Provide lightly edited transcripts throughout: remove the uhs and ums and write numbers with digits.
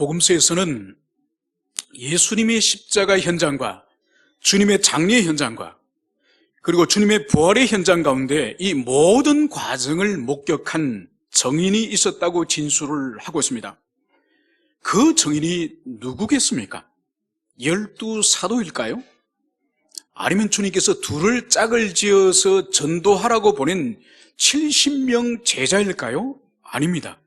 복음서에서는 예수님의 십자가 현장과 주님의 장례 현장과 그리고 주님의 부활의 현장 가운데 이 모든 과정을 목격한 증인이 있었다고 진술을 하고 있습니다. 그 증인이 누구겠습니까? 12 사도일까요? 아니면 주님께서 둘을 짝을 지어서 전도하라고 보낸 70명 제자일까요? 아닙니다.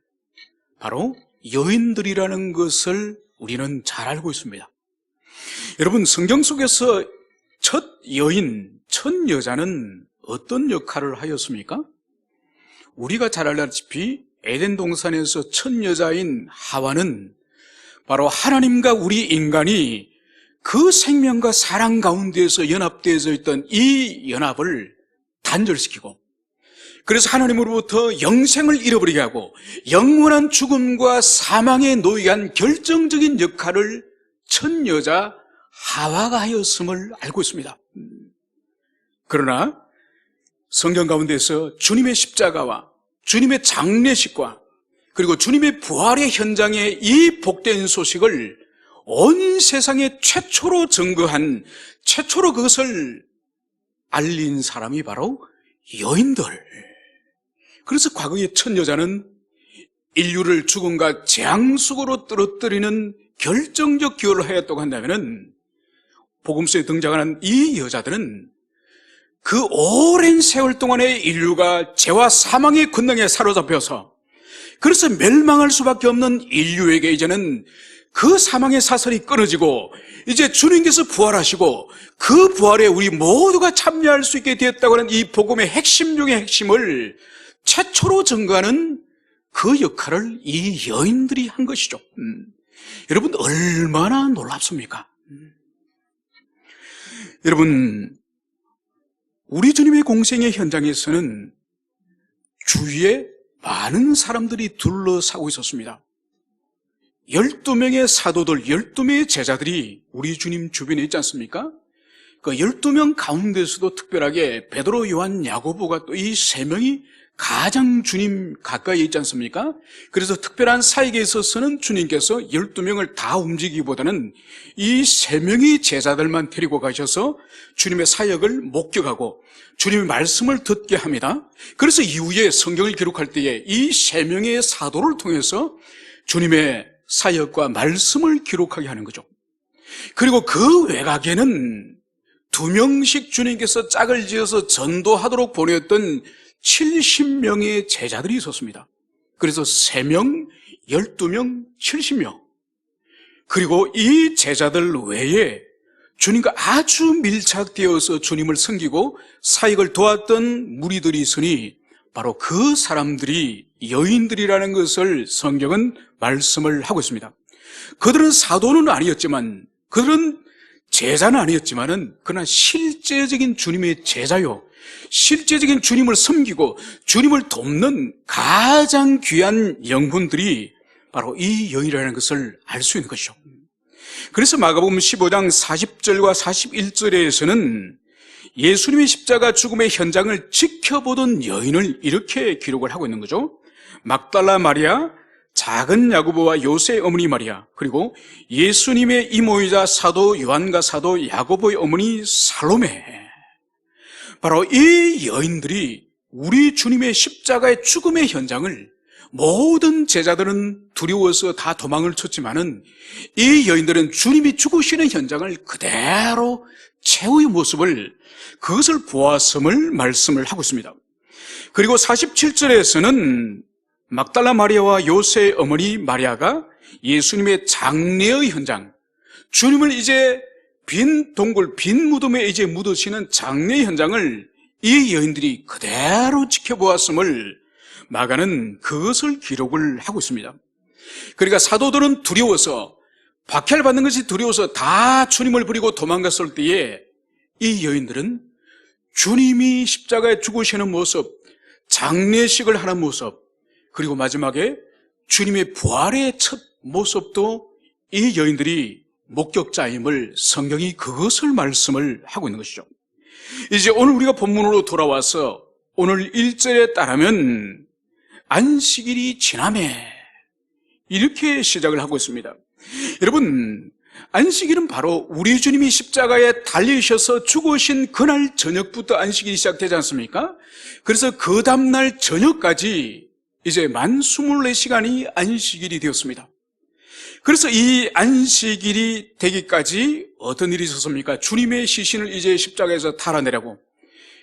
바로 여인들이라는 것을 우리는 잘 알고 있습니다. 여러분, 성경 속에서 첫 여인, 첫 여자는 어떤 역할을 하였습니까? 우리가 잘 알다시피 에덴 동산에서 첫 여자인 하와는 바로 하나님과 우리 인간이 그 생명과 사랑 가운데에서 연합되어져 있던 이 연합을 단절시키고, 그래서 하나님으로부터 영생을 잃어버리게 하고 영원한 죽음과 사망에 놓이게 한 결정적인 역할을 첫 여자 하와가 하였음을 알고 있습니다. 그러나 성경 가운데서 주님의 십자가와 주님의 장례식과 그리고 주님의 부활의 현장에 이 복된 소식을 온 세상에 최초로 증거한, 최초로 그것을 알린 사람이 바로 여인들. 그래서 과거의 첫 여자는 인류를 죽음과 재앙 속으로 떨어뜨리는 결정적 기여를 하였다고 한다면, 복음서에 등장하는 이 여자들은 그 오랜 세월 동안에 인류가 죄와 사망의 권능에 사로잡혀서 그래서 멸망할 수밖에 없는 인류에게 이제는 그 사망의 사슬이 끊어지고 이제 주님께서 부활하시고 그 부활에 우리 모두가 참여할 수 있게 되었다고 하는 이 복음의 핵심 중의 핵심을 최초로 증거하는 그 역할을 이 여인들이 한 것이죠. 여러분, 얼마나 놀랍습니까? 여러분, 우리 주님의 공생의 현장에서는 주위에 많은 사람들이 둘러싸고 있었습니다. 12명의 사도들, 12명의 제자들이 우리 주님 주변에 있지 않습니까? 그 12명 가운데서도 특별하게 베드로, 요한, 야고보가 또 이 3명이 가장 주님 가까이 있지 않습니까? 그래서 특별한 사역에 있어서는 주님께서 12명을 다 움직이기보다는 이 3명의 제자들만 데리고 가셔서 주님의 사역을 목격하고 주님의 말씀을 듣게 합니다. 그래서 이후에 성경을 기록할 때에 이 3명의 사도를 통해서 주님의 사역과 말씀을 기록하게 하는 거죠. 그리고 그 외곽에는 2명씩 주님께서 짝을 지어서 전도하도록 보냈던 70명의 제자들이 있었습니다. 그래서 3명, 12명, 70명. 그리고 이 제자들 외에 주님과 아주 밀착되어서 주님을 섬기고 사역을 도왔던 무리들이 있으니 바로 그 사람들이 여인들이라는 것을 성경은 말씀을 하고 있습니다. 그들은 사도는 아니었지만, 그들은 제자는 아니었지만은 그러나 실제적인 주님의 제자요, 실제적인 주님을 섬기고 주님을 돕는 가장 귀한 영혼들이 바로 이 여인이라는 것을 알 수 있는 것이죠. 그래서 마가복음 15장 40절과 41절에서는 예수님의 십자가 죽음의 현장을 지켜보던 여인을 이렇게 기록을 하고 있는 거죠. 막달라 마리아, 작은 야고보와 요새의 어머니 마리아, 그리고 예수님의 이모이자 사도 요한과 사도 야고보의 어머니 살로메. 바로 이 여인들이 우리 주님의 십자가의 죽음의 현장을, 모든 제자들은 두려워서 다 도망을 쳤지만은 이 여인들은 주님이 죽으시는 현장을 그대로 최후의 모습을, 그것을 보았음을 말씀을 하고 있습니다. 그리고 47절에서는 막달라 마리아와 요새의 어머니 마리아가 예수님의 장례의 현장, 주님을 이제 빈 동굴, 빈 무덤에 이제 묻으시는 장례 현장을 이 여인들이 그대로 지켜보았음을 마가는 그것을 기록을 하고 있습니다. 그러니까 사도들은 두려워서, 박해를 받는 것이 두려워서 다 주님을 버리고 도망갔을 때에 이 여인들은 주님이 십자가에 죽으시는 모습, 장례식을 하는 모습, 그리고 마지막에 주님의 부활의 첫 모습도 이 여인들이 목격자임을 성경이 그것을 말씀을 하고 있는 것이죠. 이제 오늘 우리가 본문으로 돌아와서 오늘 1절에 따르면 안식일이 지남에 이렇게 시작을 하고 있습니다. 여러분, 안식일은 바로 우리 주님이 십자가에 달리셔서 죽으신 그날 저녁부터 안식일이 시작되지 않습니까? 그래서 그 다음날 저녁까지 이제 만 24시간이 안식일이 되었습니다. 그래서 이 안식일이 되기까지 어떤 일이 있었습니까? 주님의 시신을 이제 십자가에서 탈아내라고,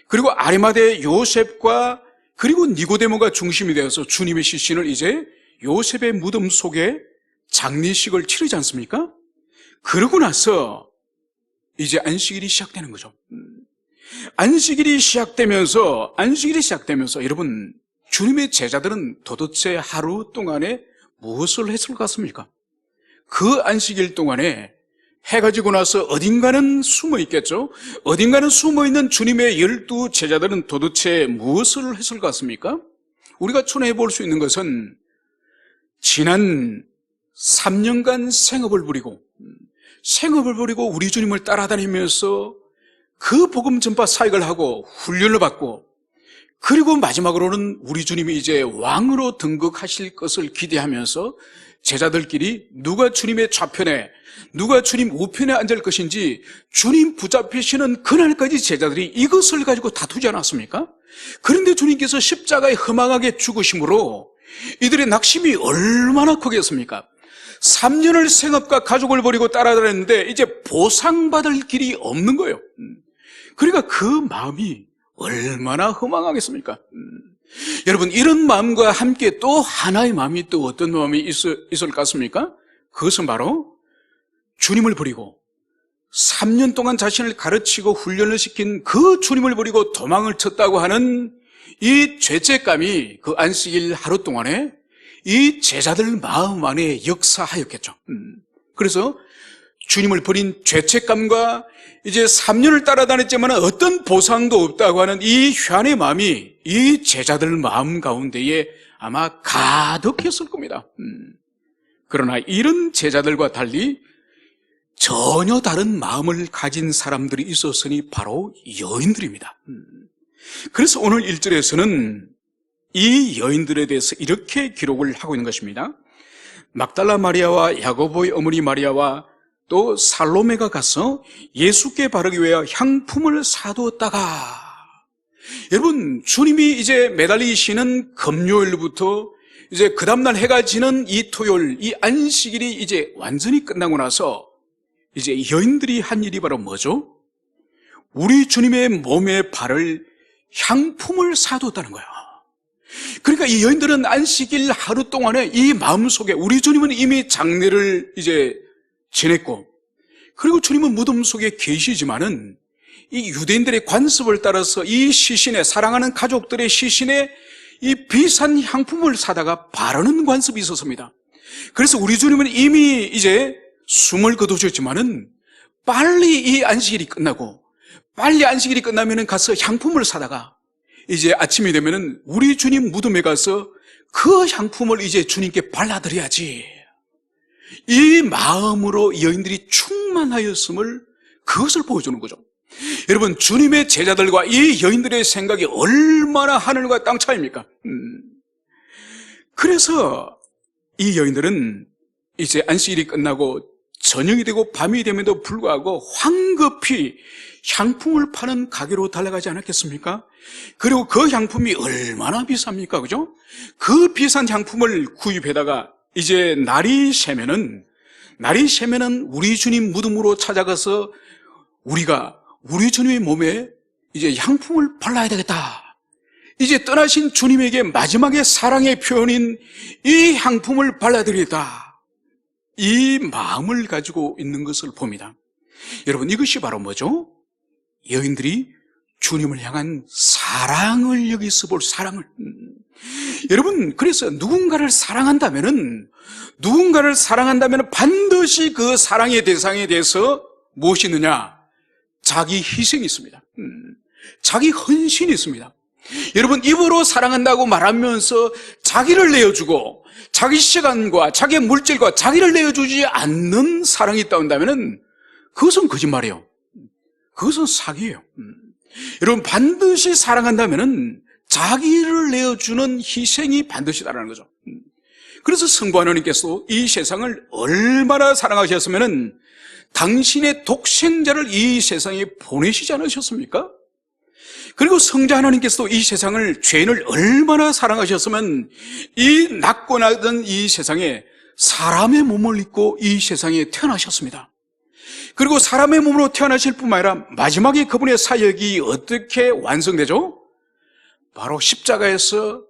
그리고 아리마대 요셉과 그리고 니고데모가 중심이 되어서 주님의 시신을 이제 요셉의 무덤 속에 장례식을 치르지 않습니까? 그러고 나서 이제 안식일이 시작되는 거죠. 안식일이 시작되면서 여러분, 주님의 제자들은 도대체 하루 동안에 무엇을 했을 것 같습니까? 그 안식일 동안에 해가 지고 나서 어딘가는 숨어 있겠죠? 어딘가는 숨어 있는 주님의 12 제자들은 도대체 무엇을 했을 것 같습니까? 우리가 추론해 볼 수 있는 것은 지난 3년간 생업을 부리고 우리 주님을 따라다니면서 그 복음 전파 사역을 하고 훈련을 받고, 그리고 마지막으로는 우리 주님이 이제 왕으로 등극하실 것을 기대하면서 제자들끼리 누가 주님의 좌편에 누가 주님 우편에 앉을 것인지 주님 붙잡히시는 그날까지 제자들이 이것을 가지고 다투지 않았습니까? 그런데 주님께서 십자가에 허망하게 죽으심으로 이들의 낙심이 얼마나 크겠습니까? 3년을 생업과 가족을 버리고 따라다녔는데 이제 보상받을 길이 없는 거예요. 그러니까 그 마음이 얼마나 허망하겠습니까? 여러분, 이런 마음과 함께 또 하나의 마음이, 또 어떤 마음이 있을 것 같습니까? 그것은 바로 주님을 버리고 3년 동안 자신을 가르치고 훈련을 시킨 그 주님을 버리고 도망을 쳤다고 하는 이 죄책감이 그 안식일 하루 동안에 이 제자들 마음 안에 역사하였겠죠. 그래서 주님을 버린 죄책감과 이제 3년을 따라다녔지만 어떤 보상도 없다고 하는 이 회한의 마음이 이 제자들 마음 가운데에 아마 가득했을 겁니다. 그러나 이런 제자들과 달리 전혀 다른 마음을 가진 사람들이 있었으니 바로 여인들입니다. 그래서 오늘 1절에서는 이 여인들에 대해서 이렇게 기록을 하고 있는 것입니다. 막달라 마리아와 야고보의 어머니 마리아와 또 살로메가 가서 예수께 바르기 위하여 향품을 사두었다가, 여러분, 주님이 이제 매달리시는 금요일부터 이제 그 다음날 해가 지는 이 토요일, 이 안식일이 이제 완전히 끝나고 나서 이제 여인들이 한 일이 바로 뭐죠? 우리 주님의 몸에 바를 향품을 사두었다는 거야. 그러니까 이 여인들은 안식일 하루 동안에 이 마음속에 우리 주님은 이미 장례를 이제 지냈고, 그리고 주님은 무덤 속에 계시지만은 이 유대인들의 관습을 따라서 이 시신에, 사랑하는 가족들의 시신에 이 비싼 향품을 사다가 바르는 관습이 있었습니다. 그래서 우리 주님은 이미 이제 숨을 거두셨지만은 빨리 이 안식일이 끝나고, 빨리 안식일이 끝나면은 가서 향품을 사다가 이제 아침이 되면은 우리 주님 무덤에 가서 그 향품을 이제 주님께 발라드려야지, 이 마음으로 여인들이 충만하였음을, 그것을 보여주는 거죠. 여러분, 주님의 제자들과 이 여인들의 생각이 얼마나 하늘과 땅 차이입니까? 그래서 이 여인들은 이제 안식일이 끝나고 저녁이 되고 밤이 됨에도 불구하고 황급히 향품을 파는 가게로 달려가지 않았겠습니까? 그리고 그 향품이 얼마나 비쌉니까? 그죠? 그 비싼 향품을 구입해다가 이제 날이 새면은 우리 주님 무덤으로 찾아가서 우리가 우리 주님의 몸에 이제 향품을 발라야 되겠다. 이제 떠나신 주님에게 마지막의 사랑의 표현인 이 향품을 발라드리겠다. 이 마음을 가지고 있는 것을 봅니다. 여러분, 이것이 바로 뭐죠? 여인들이 주님을 향한 사랑을 여기서 볼 사랑을. 여러분, 그래서 누군가를 사랑한다면은 반드시 그 사랑의 대상에 대해서 무엇이 있느냐? 자기 희생이 있습니다. 자기 헌신이 있습니다. 여러분, 입으로 사랑한다고 말하면서 자기를 내어주고 자기 시간과 자기의 물질과 자기를 내어주지 않는 사랑이 있다 한다면은 그것은 거짓말이에요. 그것은 사기예요. 여러분, 반드시 사랑한다면은 자기를 내어주는 희생이 반드시 있다는 거죠. 그래서 성부 하나님께서 이 세상을 얼마나 사랑하셨으면은 당신의 독생자를 이 세상에 보내시지 않으셨습니까? 그리고 성자 하나님께서도 이 세상을, 죄인을 얼마나 사랑하셨으면 이 낮고 낮은 이 세상에 사람의 몸을 입고 이 세상에 태어나셨습니다. 그리고 사람의 몸으로 태어나실 뿐만 아니라 마지막에 그분의 사역이 어떻게 완성되죠? 바로 십자가에서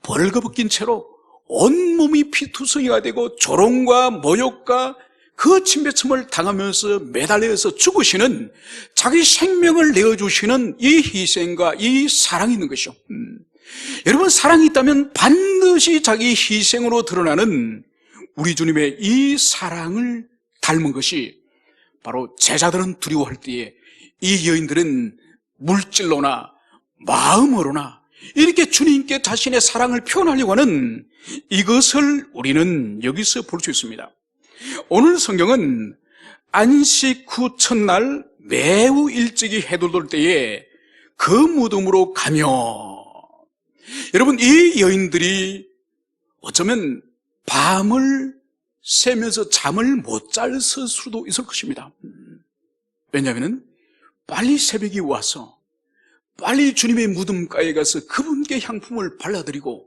벌거벗긴 채로 온몸이 피투성이가 되고 조롱과 모욕과 그 침뱉음을 당하면서 매달려서 죽으시는, 자기 생명을 내어주시는 이 희생과 이 사랑이 있는 것이죠. 여러분, 사랑이 있다면 반드시 자기 희생으로 드러나는 우리 주님의 이 사랑을 닮은 것이 바로 제자들은 두려워할 때에 이 여인들은 물질로나 마음으로나 이렇게 주님께 자신의 사랑을 표현하려고 하는 이것을 우리는 여기서 볼 수 있습니다. 오늘 성경은 안식 후 첫날 매우 일찍이 해돋을 때에 그 무덤으로 가며, 여러분, 이 여인들이 어쩌면 밤을 새면서 잠을 못 잘 수도 있을 것입니다. 왜냐하면 빨리 새벽이 와서 빨리 주님의 무덤가에 가서 그분께 향품을 발라드리고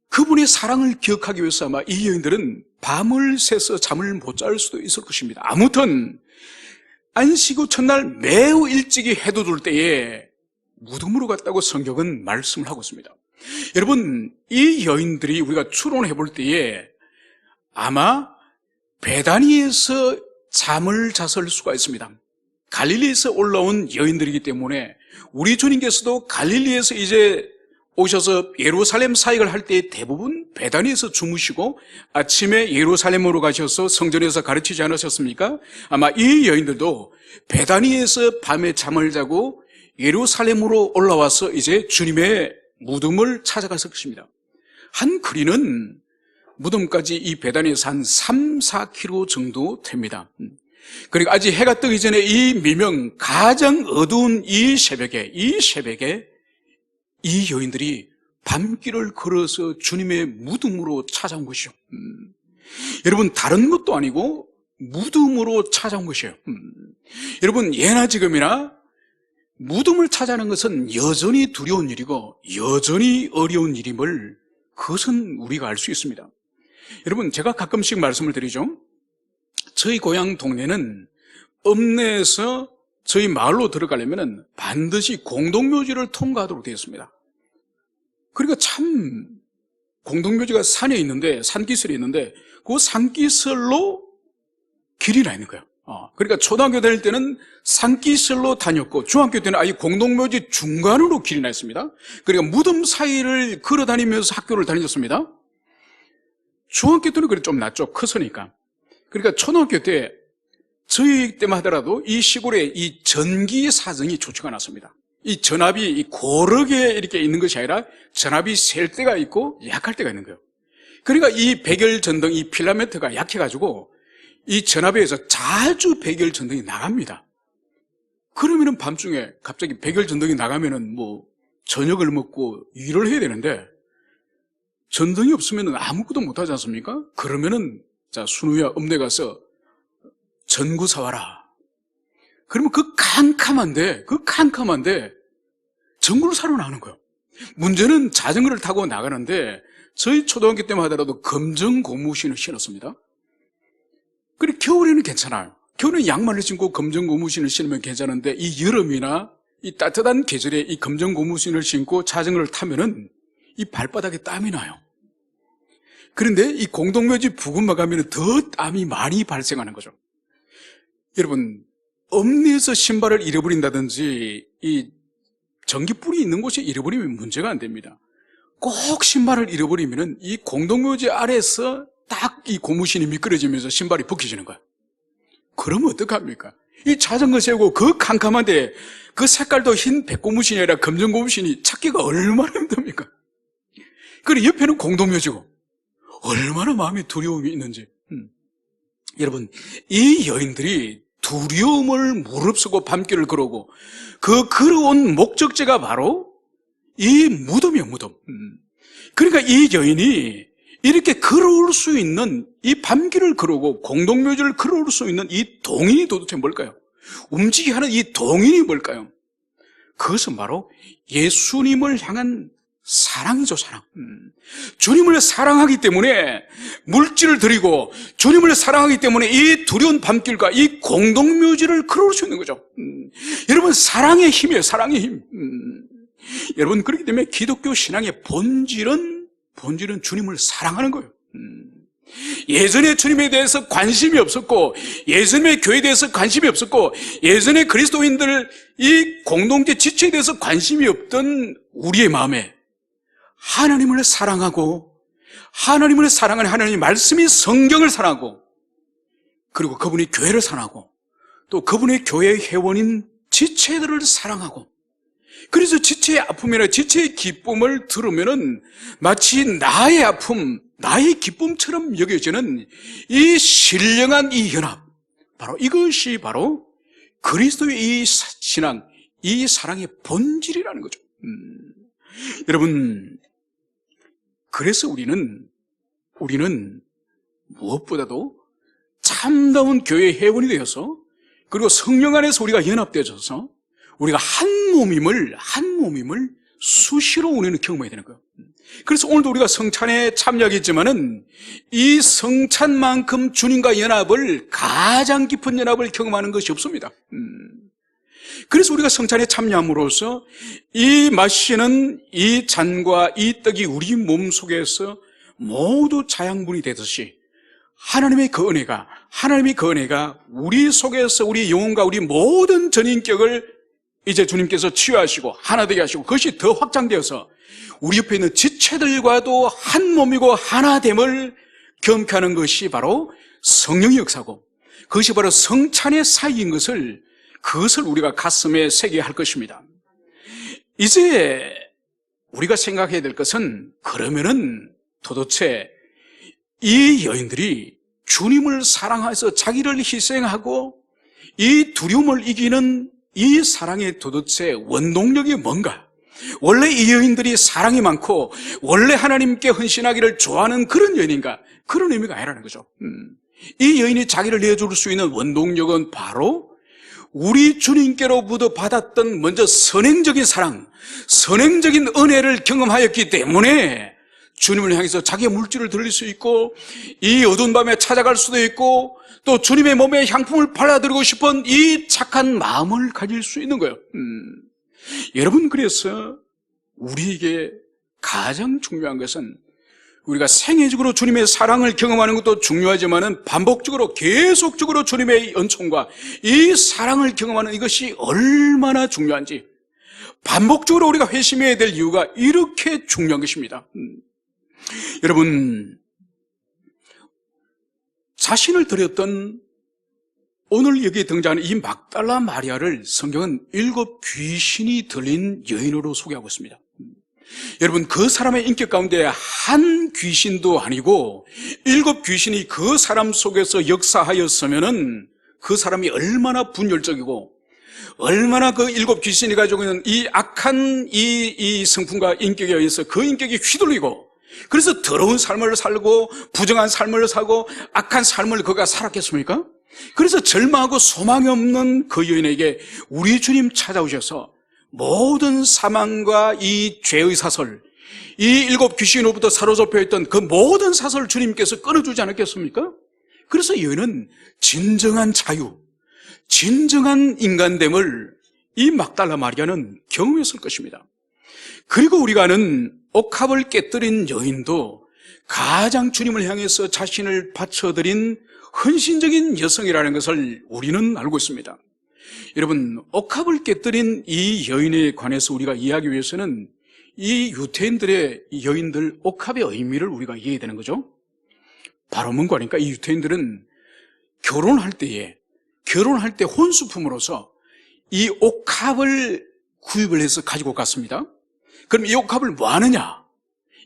그분의 사랑을 기억하기 위해서 아마 이 여인들은 밤을 새서 잠을 못 잘 수도 있을 것입니다. 아무튼 안식 후 첫날 매우 일찍이 해돋을 때에 무덤으로 갔다고 성경은 말씀을 하고 있습니다. 여러분, 이 여인들이 우리가 추론해 볼 때에 아마 베다니에서 잠을 잤을 수가 있습니다. 갈릴리에서 올라온 여인들이기 때문에 우리 주님께서도 갈릴리에서 이제 오셔서 예루살렘 사역을 할 때 대부분 베다니에서 주무시고 아침에 예루살렘으로 가셔서 성전에서 가르치지 않으셨습니까? 아마 이 여인들도 베다니에서 밤에 잠을 자고 예루살렘으로 올라와서 이제 주님의 무덤을 찾아갔을 것입니다. 한 거리는 무덤까지 이 베다니에서 한 3, 4km 정도 됩니다. 그리고 아직 해가 뜨기 전에 이 미명, 가장 어두운 이 새벽에 이 여인들이 밤길을 걸어서 주님의 무덤으로 찾아온 것이요. 여러분, 다른 것도 아니고 무덤으로 찾아온 것이에요. 여러분, 예나 지금이나 무덤을 찾아가는 것은 여전히 두려운 일이고 여전히 어려운 일임을, 그것은 우리가 알 수 있습니다. 여러분, 제가 가끔씩 말씀을 드리죠. 저희 고향 동네는 읍내에서 저희 마을로 들어가려면 반드시 공동묘지를 통과하도록 되어 있습니다. 그러니까 참 공동묘지가 산에 있는데, 산기슭에 있는데 그 산기슭로 길이 나 있는 거예요. 그러니까 초등학교 다닐 때는 산기슭로 다녔고 중학교 때는 아예 공동묘지 중간으로 길이 나 있습니다. 그러니까 무덤 사이를 걸어 다니면서 학교를 다녔습니다. 중학교 때는 그래 좀 낫죠. 컸으니까. 그러니까 초등학교 때 저희 때만 하더라도 이 시골에 이 전기 사정이 좋지가 않았습니다. 이 전압이 이 고르게 이렇게 있는 것이 아니라 전압이 셀 때가 있고 약할 때가 있는 거예요. 그러니까 이 백열 전등, 이 필라멘트가 약해가지고 이 전압에 의해서 자주 백열 전등이 나갑니다. 그러면은 밤중에 갑자기 백열 전등이 나가면은 뭐 저녁을 먹고 일을 해야 되는데 전등이 없으면은 아무것도 못 하지 않습니까? 그러면은 자, 순우야, 읍내 가서 전구 사와라. 그러면 그 캄캄한데 전구를 사러 나가는 거예요. 문제는 자전거를 타고 나가는데 저희 초등학교 때만 하더라도 검정 고무신을 신었습니다. 그래, 겨울에는 괜찮아요. 겨울에는 양말을 신고 검정 고무신을 신으면 괜찮은데 이 여름이나 이 따뜻한 계절에 이 검정 고무신을 신고 자전거를 타면은 이 발바닥에 땀이 나요. 그런데 이 공동묘지 부근만 가면 더 땀이 많이 발생하는 거죠. 여러분, 읍내에서 신발을 잃어버린다든지 이 전기불이 있는 곳에 잃어버리면 문제가 안 됩니다. 꼭 신발을 잃어버리면 이 공동묘지 아래에서 딱 이 고무신이 미끄러지면서 신발이 벗겨지는 거예요. 그러면 어떡합니까? 이 자전거 세우고 그 캄캄한데 그 색깔도 흰 백고무신이 아니라 검정 고무신이 찾기가 얼마나 힘듭니까? 그리고 옆에는 공동묘지고 얼마나 마음에 두려움이 있는지. 여러분, 이 여인들이 두려움을 무릅쓰고 밤길을 걸어오고 그 걸어온 목적지가 바로 이 무덤이에요, 무덤. 그러니까 이 여인이 이렇게 걸어올 수 있는 이 밤길을 걸어오고 공동묘지를 걸어올 수 있는 이 동인이 도대체 뭘까요? 움직이게 하는 이 동인이 뭘까요? 그것은 바로 예수님을 향한 사랑이죠, 사랑. 주님을 사랑하기 때문에 물질을 드리고 주님을 사랑하기 때문에 이 두려운 밤길과 이 공동묘지를 걸어올 수 있는 거죠. 여러분, 사랑의 힘이에요, 사랑의 힘. 여러분, 그렇기 때문에 기독교 신앙의 본질은 주님을 사랑하는 거예요. 예전에 주님에 대해서 관심이 없었고, 예전에 교회에 대해서 관심이 없었고, 예전에 그리스도인들 이 공동체 지체에 대해서 관심이 없던 우리의 마음에 하나님을 사랑하고, 하나님을 사랑하는 하나님의 말씀이 성경을 사랑하고, 그리고 그분이 교회를 사랑하고, 또 그분의 교회의 회원인 지체들을 사랑하고, 그래서 지체의 아픔이나 지체의 기쁨을 들으면은 마치 나의 아픔, 나의 기쁨처럼 여겨지는 이 신령한 이 연합, 바로 이것이 바로 그리스도의 이 신앙, 이 사랑의 본질이라는 거죠. 여러분, 그래서 우리는 무엇보다도 참다운 교회의 회원이 되어서, 그리고 성령 안에서 우리가 연합되어져서 우리가 한 몸임을 수시로 우리는 경험해야 되는 거예요. 그래서 오늘도 우리가 성찬에 참여하겠지만은 이 성찬만큼 주님과 연합을, 가장 깊은 연합을 경험하는 것이 없습니다. 그래서 우리가 성찬에 참여함으로써 이 마시는 이 잔과 이 떡이 우리 몸 속에서 모두 자양분이 되듯이 하나님의 그 은혜가 우리 속에서 우리 영혼과 우리 모든 전인격을 이제 주님께서 치유하시고 하나 되게 하시고, 그것이 더 확장되어서 우리 옆에 있는 지체들과도 한 몸이고 하나됨을 경험케 하는 것이 바로 성령의 역사고, 그것이 바로 성찬의 사이인 것을, 그것을 우리가 가슴에 새겨야 할 것입니다. 이제 우리가 생각해야 될 것은, 그러면은 도대체 이 여인들이 주님을 사랑해서 자기를 희생하고 이 두려움을 이기는 이 사랑의 도대체 원동력이 뭔가? 원래 이 여인들이 사랑이 많고 원래 하나님께 헌신하기를 좋아하는 그런 여인인가? 그런 의미가 아니라는 거죠. 이 여인이 자기를 내어줄 수 있는 원동력은 바로 우리 주님께로부터 받았던 먼저 선행적인 사랑, 선행적인 은혜를 경험하였기 때문에 주님을 향해서 자기의 물질을 드릴 수 있고, 이 어두운 밤에 찾아갈 수도 있고, 또 주님의 몸에 향품을 발라드리고 싶은 이 착한 마음을 가질 수 있는 거예요. 여러분, 그래서 우리에게 가장 중요한 것은, 우리가 생애적으로 주님의 사랑을 경험하는 것도 중요하지만은 반복적으로 계속적으로 주님의 은총과 이 사랑을 경험하는 이것이 얼마나 중요한지, 반복적으로 우리가 회심해야 될 이유가 이렇게 중요한 것입니다. 여러분, 자신을 드렸던 오늘 여기에 등장하는 이 막달라 마리아를 성경은 7 귀신이 들린 여인으로 소개하고 있습니다. 여러분, 그 사람의 인격 가운데 한 귀신도 아니고 7 귀신이 그 사람 속에서 역사하였으면은 그 사람이 얼마나 분열적이고 얼마나 그 7 귀신이 가지고 있는 이 악한 이 성품과 인격에 의해서 그 인격이 휘둘리고, 그래서 더러운 삶을 살고 부정한 삶을 사고 악한 삶을 그가 살았겠습니까? 그래서 절망하고 소망이 없는 그 여인에게 우리 주님 찾아오셔서 모든 사망과 이 죄의 사슬, 이 7 귀신으로부터 사로잡혀 있던 그 모든 사슬을 주님께서 끊어주지 않았겠습니까? 그래서 여인은 진정한 자유, 진정한 인간됨을 이 막달라 마리아는 경험했을 것입니다. 그리고 우리가 아는 옥합을 깨뜨린 여인도 가장 주님을 향해서 자신을 바쳐드린 헌신적인 여성이라는 것을 우리는 알고 있습니다. 여러분, 옥합을 깨뜨린 이 여인에 관해서 우리가 이해하기 위해서는 이 유태인들의 이 여인들 옥합의 의미를 우리가 이해해야 되는 거죠. 바로 뭔가 하니까 이 유태인들은 결혼할 때 혼수품으로서 이 옥합을 구입을 해서 가지고 갔습니다. 그럼 이 옥합을 뭐 하느냐?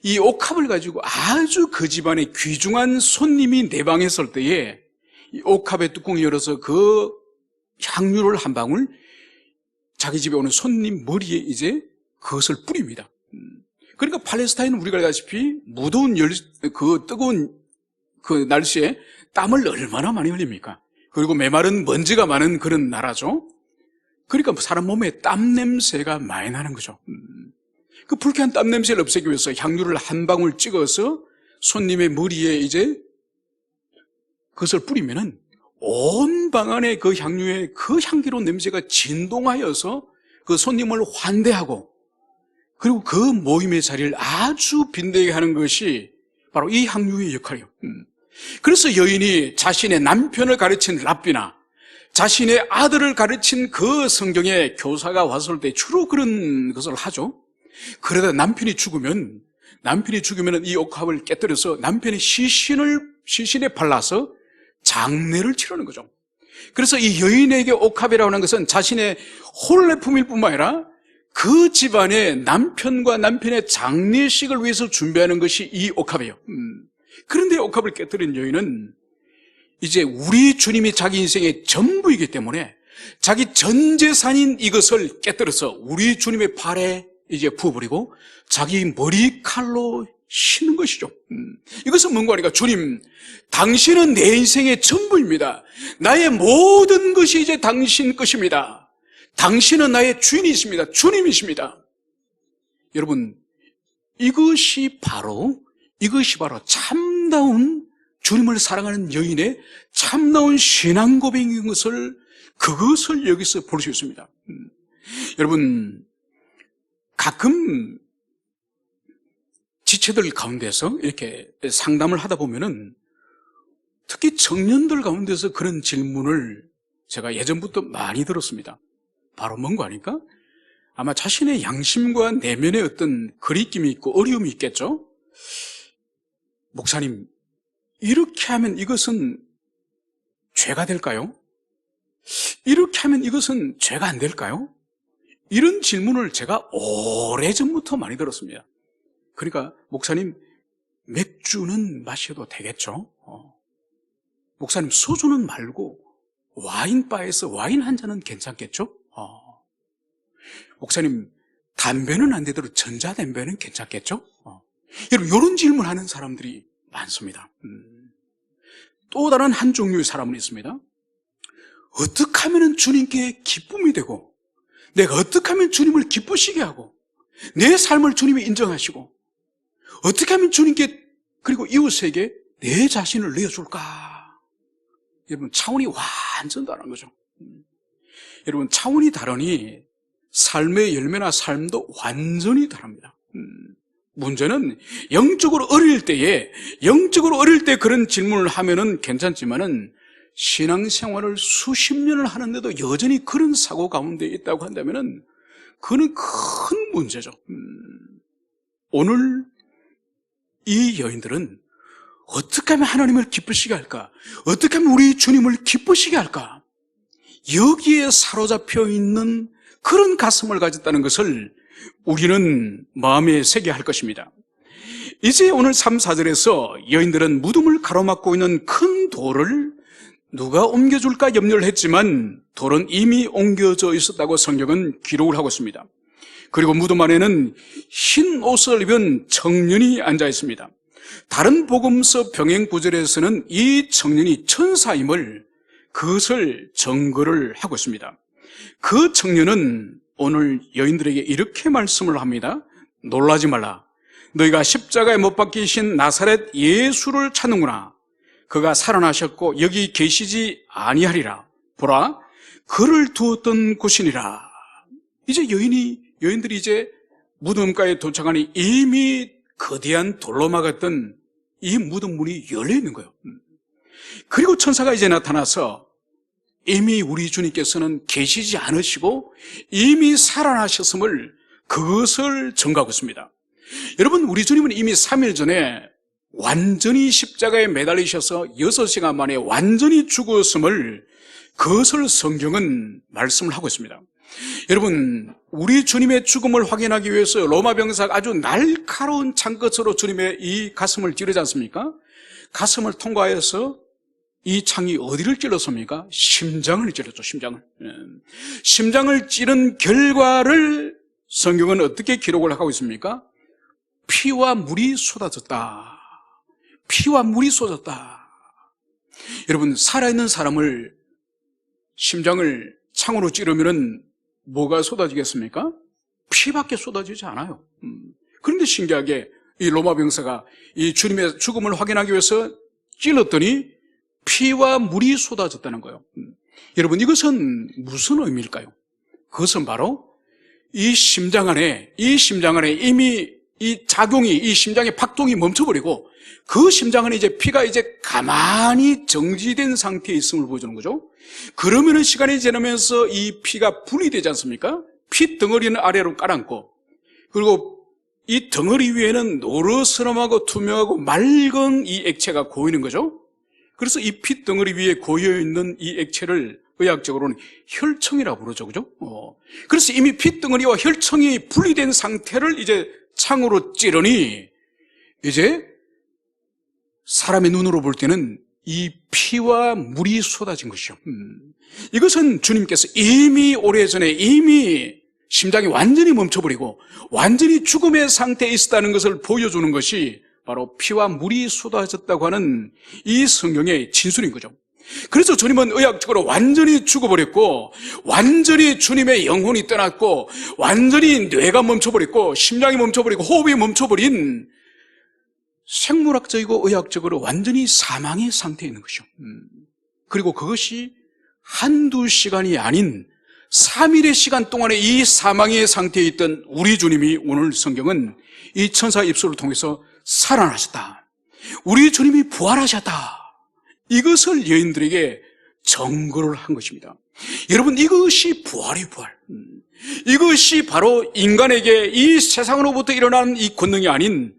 이 옥합을 가지고 아주 그 집안의 귀중한 손님이 내 방에 있을 때에 이 옥합의 뚜껑을 열어서 그 향유를 한 방울 자기 집에 오는 손님 머리에 이제 그것을 뿌립니다. 그러니까 팔레스타인은 우리가 알다시피 무더운 뜨거운 그 날씨에 땀을 얼마나 많이 흘립니까? 그리고 메마른 먼지가 많은 그런 나라죠. 그러니까 사람 몸에 땀 냄새가 많이 나는 거죠. 그 불쾌한 땀 냄새를 없애기 위해서 향유를 한 방울 찍어서 손님의 머리에 이제 그것을 뿌리면은 온 방 안에 그 향유의 그 향기로운 냄새가 진동하여서 그 손님을 환대하고 그리고 그 모임의 자리를 아주 빛나게 하는 것이 바로 이 향유의 역할이에요. 그래서 여인이 자신의 남편을 가르친 랍비나 자신의 아들을 가르친 그 성경의 교사가 왔을 때 주로 그런 것을 하죠. 그러다 남편이 죽으면 이 옥합을 깨뜨려서 남편의 시신에 발라서 장례를 치르는 거죠. 그래서 이 여인에게 옥합이라고 하는 것은 자신의 혼례품일 뿐만 아니라 그 집안의 남편과 남편의 장례식을 위해서 준비하는 것이 이 옥합이에요. 그런데 옥합을 깨뜨린 여인은 이제 우리 주님이 자기 인생의 전부이기 때문에 자기 전 재산인 이것을 깨뜨려서 우리 주님의 발에 이제 부어버리고 자기 머리칼로 치는 것이죠. 이것은 뭔가 하니까 주님, 당신은 내 인생의 전부입니다. 나의 모든 것이 이제 당신 것입니다. 당신은 나의 주인이십니다. 주님이십니다. 여러분, 이것이 바로 참다운 주님을 사랑하는 여인의 참다운 신앙 고백인 그것을 여기서 볼 수 있습니다. 여러분, 가끔 지체들 가운데서 이렇게 상담을 하다 보면은 특히 청년들 가운데서 그런 질문을 제가 예전부터 많이 들었습니다. 바로 뭔가 하니까 아마 자신의 양심과 내면에 어떤 거리낌이 있고 어려움이 있겠죠. 목사님, 이렇게 하면 이것은 죄가 될까요? 이렇게 하면 이것은 죄가 안 될까요? 이런 질문을 제가 오래전부터 많이 들었습니다. 그러니까 목사님, 맥주는 마셔도 되겠죠? 목사님, 소주는 말고 와인바에서 와인 한 잔은 괜찮겠죠? 목사님, 담배는 안 되도록 전자담배는 괜찮겠죠? 여러분, 이런 질문하는 사람들이 많습니다. 또 다른 한 종류의 사람은 있습니다. 어떻게 하면 주님께 기쁨이 되고 내가 어떻게 하면 주님을 기쁘시게 하고 내 삶을 주님이 인정하시고 어떻게 하면 주님께 그리고 이웃에게 내 자신을 내어줄까? 여러분, 차원이 완전 다른 거죠. 여러분, 차원이 다르니 삶의 열매나 삶도 완전히 다릅니다. 문제는 영적으로 어릴 때 그런 질문을 하면은 괜찮지만은 신앙생활을 수십 년을 하는데도 여전히 그런 사고 가운데 있다고 한다면은 그는 큰 문제죠. 오늘 이 여인들은 어떻게 하면 하나님을 기쁘시게 할까? 어떻게 하면 우리 주님을 기쁘시게 할까? 여기에 사로잡혀 있는 그런 가슴을 가졌다는 것을 우리는 마음에 새게 할 것입니다. 이제 오늘 3, 4절에서 여인들은 무덤을 가로막고 있는 큰 돌을 누가 옮겨줄까 염려를 했지만 돌은 이미 옮겨져 있었다고 성경은 기록을 하고 있습니다. 그리고 무덤 안에는 흰 옷을 입은 청년이 앉아 있습니다. 다른 복음서 병행 구절에서는 이 청년이 천사임을 그것을 증거를 하고 있습니다. 그 청년은 오늘 여인들에게 이렇게 말씀을 합니다. 놀라지 말라. 너희가 십자가에 못 박히신 나사렛 예수를 찾는구나. 그가 살아나셨고 여기 계시지 아니하리라. 보라, 그를 두었던 곳이니라. 이제 여인들이 이제 무덤가에 도착하니 이미 거대한 돌로 막았던 이 무덤 문이 열려 있는 거예요. 그리고 천사가 이제 나타나서 이미 우리 주님께서는 계시지 않으시고 이미 살아나셨음을 그것을 증거하고 있습니다. 여러분, 우리 주님은 이미 3일 전에 완전히 십자가에 매달리셔서 6시간 만에 완전히 죽었음을 그것을 성경은 말씀을 하고 있습니다. 여러분, 우리 주님의 죽음을 확인하기 위해서 로마 병사가 아주 날카로운 창끝으로 주님의 이 가슴을 찌르지 않습니까? 가슴을 통과해서 이 창이 어디를 찔렀습니까? 심장을 찔렀죠. 심장을 찌른 결과를 성경은 어떻게 기록을 하고 있습니까? 피와 물이 쏟아졌다. 피와 물이 쏟아졌다. 여러분, 살아있는 사람을 심장을 창으로 찌르면 뭐가 쏟아지겠습니까? 피밖에 쏟아지지 않아요. 그런데 신기하게 이 로마 병사가 이 주님의 죽음을 확인하기 위해서 찔렀더니 피와 물이 쏟아졌다는 거예요. 여러분, 이것은 무슨 의미일까요? 그것은 바로 이 심장 안에 이미 이 작용이, 이 심장의 박동이 멈춰버리고 그 심장 안에 이제 피가 이제 가만히 정지된 상태에 있음을 보여주는 거죠. 그러면은 시간이 지나면서 이 피가 분리되지 않습니까? 피 덩어리는 아래로 깔아앉고, 그리고 이 덩어리 위에는 노르스름하고 투명하고 맑은 이 액체가 고이는 거죠. 그래서 이 피 덩어리 위에 고여있는 이 액체를 의학적으로는 혈청이라고 부르죠. 그죠? 그래서 이미 피 덩어리와 혈청이 분리된 상태를 이제 창으로 찌르니 이제 사람의 눈으로 볼 때는 이 피와 물이 쏟아진 것이죠. 이것은 주님께서 이미 오래전에 이미 심장이 완전히 멈춰버리고 완전히 죽음의 상태에 있었다는 것을 보여주는 것이 바로 피와 물이 쏟아졌다고 하는 이 성경의 진술인 거죠. 그래서 주님은 의학적으로 완전히 죽어버렸고, 완전히 주님의 영혼이 떠났고, 완전히 뇌가 멈춰버렸고, 심장이 멈춰버리고, 호흡이 멈춰버린 생물학적이고 의학적으로 완전히 사망의 상태에 있는 것이죠. 그리고 그것이 한두 시간이 아닌 3일의 시간 동안에 이 사망의 상태에 있던 우리 주님이 오늘 성경은 이 천사 입술을 통해서 살아나셨다. 우리 주님이 부활하셨다. 이것을 여인들에게 증거를 한 것입니다. 여러분, 이것이 부활이 부활. 이것이 바로 인간에게 이 세상으로부터 일어난 이 권능이 아닌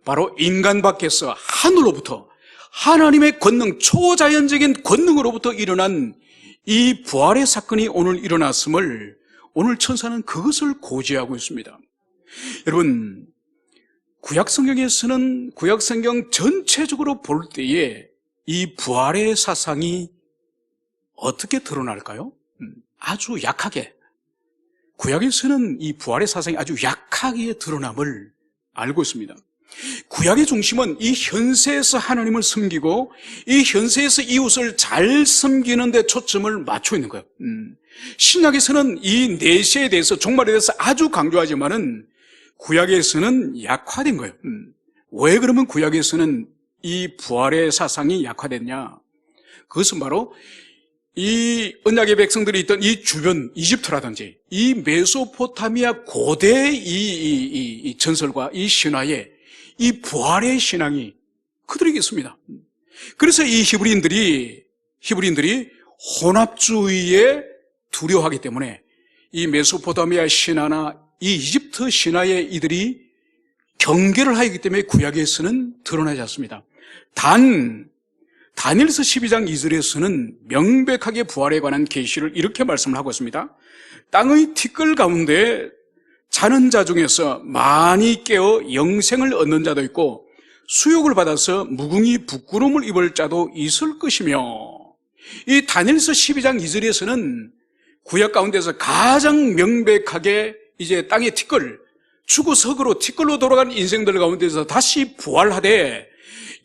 바로 인간 밖에서 하늘로부터 하나님의 권능, 초자연적인 권능으로부터 일어난 이 부활의 사건이 오늘 일어났음을 오늘 천사는 그것을 고지하고 있습니다. 여러분, 구약성경에서는 구약성경 전체적으로 볼 때에 이 부활의 사상이 어떻게 드러날까요? 아주 약하게. 구약에서는 이 부활의 사상이 아주 약하게 드러남을 알고 있습니다. 구약의 중심은 이 현세에서 하나님을 섬기고 이 현세에서 이웃을 잘 섬기는 데 초점을 맞추고 있는 거예요. 신약에서는 이 내세에 대해서, 종말에 대해서 아주 강조하지만은 구약에서는 약화된 거예요. 왜 그러면 구약에서는 이 부활의 사상이 약화됐냐? 그것은 바로 이 언약의 백성들이 있던 이 주변 이집트라든지 이 메소포타미아 고대 이 전설과 이 신화에 이 부활의 신앙이 그들에게 있습니다. 그래서 이 히브리인들이 혼합주의에 두려워하기 때문에 이 메소포타미아 신화나 이 이집트 신화에 이들이 경계를 하기 때문에 구약에서는 드러나지 않습니다. 다니엘서 12장 2절에서는 명백하게 부활에 관한 계시를 이렇게 말씀을 하고 있습니다. 땅의 티끌 가운데 자는 자 중에서 많이 깨어 영생을 얻는 자도 있고 수욕을 받아서 무궁히 부끄러움을 입을 자도 있을 것이며, 이 다니엘서 12장 2절에서는 구약 가운데서 가장 명백하게 이제 땅의 티끌, 죽어서 흑으로 티끌로 돌아간 인생들 가운데서 다시 부활하되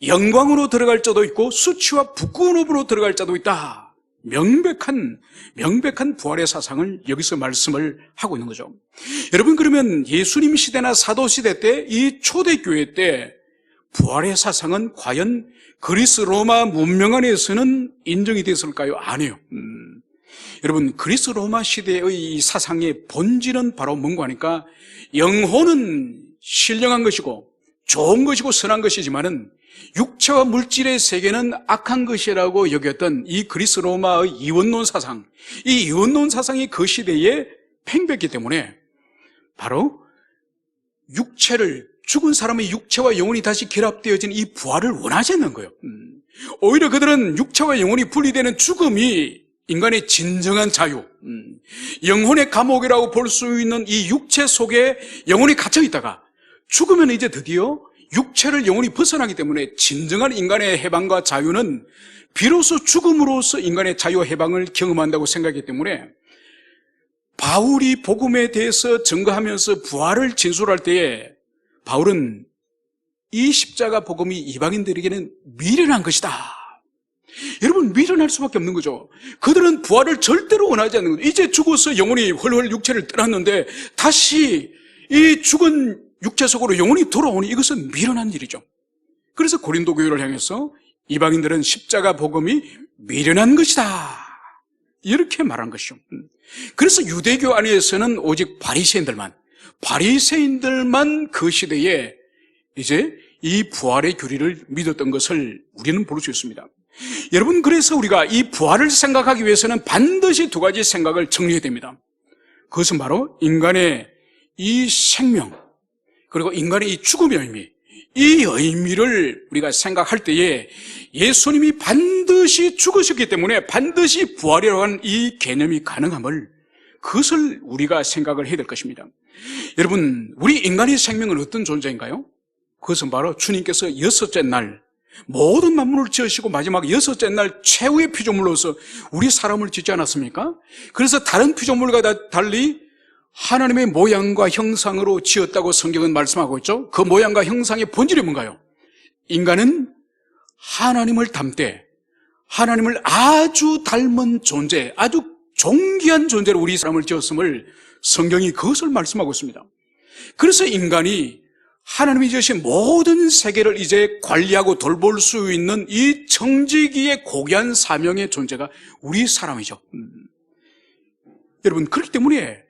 영광으로 들어갈 자도 있고 수치와 부끄러움으로 들어갈 자도 있다. 명백한 부활의 사상을 여기서 말씀을 하고 있는 거죠. 여러분, 그러면 예수님 시대나 사도 시대 때, 이 초대교회 때 부활의 사상은 과연 그리스 로마 문명 안에서는 인정이 됐을까요? 아니에요. 여러분, 그리스 로마 시대의 이 사상의 본질은 바로 뭔가 하니까 영혼은 신령한 것이고 좋은 것이고 선한 것이지만은 육체와 물질의 세계는 악한 것이라고 여겼던 이 그리스 로마의 이원론 사상, 이 이원론 사상이 그 시대에 팽배했기 때문에 바로 죽은 사람의 육체와 영혼이 다시 결합되어진 이 부활을 원하지 않는 거예요. 오히려 그들은 육체와 영혼이 분리되는 죽음이 인간의 진정한 자유, 영혼의 감옥이라고 볼 수 있는 이 육체 속에 영혼이 갇혀 있다가 죽으면 이제 드디어 육체를 영혼이 벗어나기 때문에 진정한 인간의 해방과 자유는 비로소 죽음으로써 인간의 자유와 해방을 경험한다고 생각했기 때문에 바울이 복음에 대해서 증거하면서 부활을 진술할 때에 바울은 이 십자가 복음이 이방인들에게는 미련한 것이다. 여러분, 미련할 수밖에 없는 거죠. 그들은 부활을 절대로 원하지 않는 거죠. 이제 죽어서 영혼이 헐헐 육체를 떠났는데 다시 이 죽은 육체 속으로 영혼이 돌아오니 이것은 미련한 일이죠. 그래서 고린도 교회를 향해서 이방인들은 십자가 복음이 미련한 것이다, 이렇게 말한 것이죠. 그래서 유대교 안에서는 오직 바리새인들만 그 시대에 이제 이 부활의 교리를 믿었던 것을 우리는 볼 수 있습니다. 여러분, 그래서 우리가 이 부활을 생각하기 위해서는 반드시 두 가지 생각을 정리해야 됩니다. 그것은 바로 인간의 이 생명, 그리고 인간의 이 죽음의 의미, 이 의미를 우리가 생각할 때에 예수님이 반드시 죽으셨기 때문에 반드시 부활이라고 하는 이 개념이 가능함을, 그것을 우리가 생각을 해야 될 것입니다. 여러분, 우리 인간의 생명은 어떤 존재인가요? 그것은 바로 주님께서 여섯째 날 모든 만물을 지으시고 마지막 여섯째 날 최후의 피조물로서 우리 사람을 짓지 않았습니까? 그래서 다른 피조물과 달리 하나님의 모양과 형상으로 지었다고 성경은 말씀하고 있죠. 그 모양과 형상의 본질이 뭔가요? 인간은 하나님을 닮되 하나님을 아주 닮은 존재, 아주 존귀한 존재로 우리 사람을 지었음을 성경이 그것을 말씀하고 있습니다. 그래서 인간이 하나님이 지으신 모든 세계를 이제 관리하고 돌볼 수 있는 이 청지기의 고귀한 사명의 존재가 우리 사람이죠. 여러분, 그렇기 때문에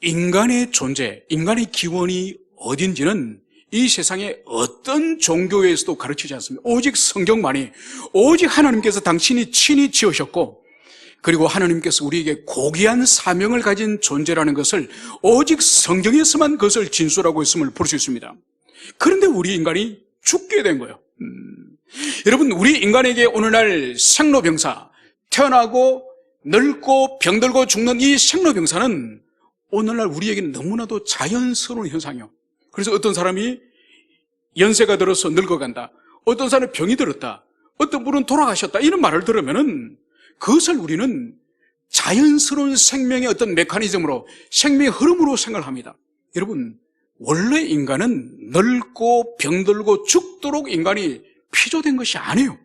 인간의 존재, 인간의 기원이 어딘지는 이 세상의 어떤 종교에서도 가르치지 않습니다. 오직 성경만이, 오직 하나님께서 당신이 친히 지으셨고, 그리고 하나님께서 우리에게 고귀한 사명을 가진 존재라는 것을 오직 성경에서만 그것을 진술하고 있음을 볼 수 있습니다. 그런데 우리 인간이 죽게 된 거예요. 여러분, 우리 인간에게 오늘날 생로병사, 태어나고 늙고 병들고 죽는 이 생로병사는 오늘날 우리에게는 너무나도 자연스러운 현상이에요. 그래서 어떤 사람이 연세가 들어서 늙어간다, 어떤 사람이 병이 들었다, 어떤 분은 돌아가셨다, 이런 말을 들으면은 그것을 우리는 자연스러운 생명의 어떤 메커니즘으로, 생명의 흐름으로 생각합니다. 여러분, 원래 인간은 늙고 병들고 죽도록 인간이 피조된 것이 아니에요.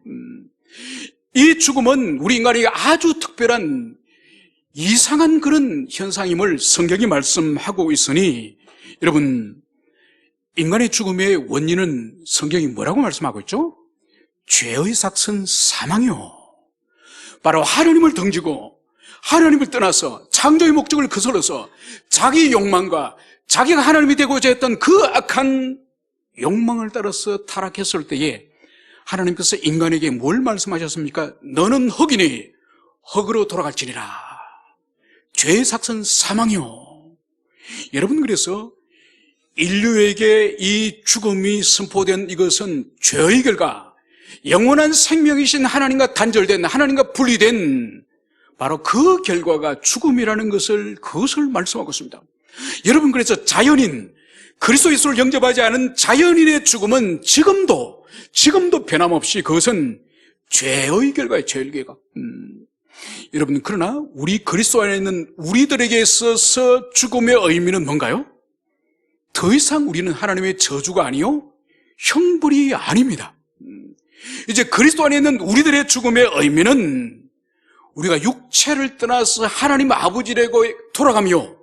이 죽음은 우리 인간에게 아주 특별한 이상한 그런 현상임을 성경이 말씀하고 있으니, 여러분, 인간의 죽음의 원인은 성경이 뭐라고 말씀하고 있죠? 죄의 삭은 사망이요, 바로 하나님을 등지고 하나님을 떠나서 창조의 목적을 거슬러서 자기 욕망과 자기가 하나님이 되고자 했던 그 악한 욕망을 따라서 타락했을 때에 하나님께서 인간에게 뭘 말씀하셨습니까? 너는 흙이니 흙으로 돌아갈지니라. 죄의 삭은 사망이요. 여러분, 그래서 인류에게 이 죽음이 선포된 이것은 죄의 결과, 영원한 생명이신 하나님과 단절된, 하나님과 분리된 바로 그 결과가 죽음이라는 것을, 그것을 말씀하고 있습니다. 여러분, 그래서 자연인, 그리스도 예수를 영접하지 않은 자연인의 죽음은 지금도 변함없이 그것은 죄의 결과예요. 죄의 결과. 여러분, 그러나 우리 그리스도 안에 있는 우리들에게 있어서 죽음의 의미는 뭔가요? 더 이상 우리는 하나님의 저주가 아니요, 형벌이 아닙니다. 이제 그리스도 안에 있는 우리들의 죽음의 의미는 우리가 육체를 떠나서 하나님 아버지에게 돌아가며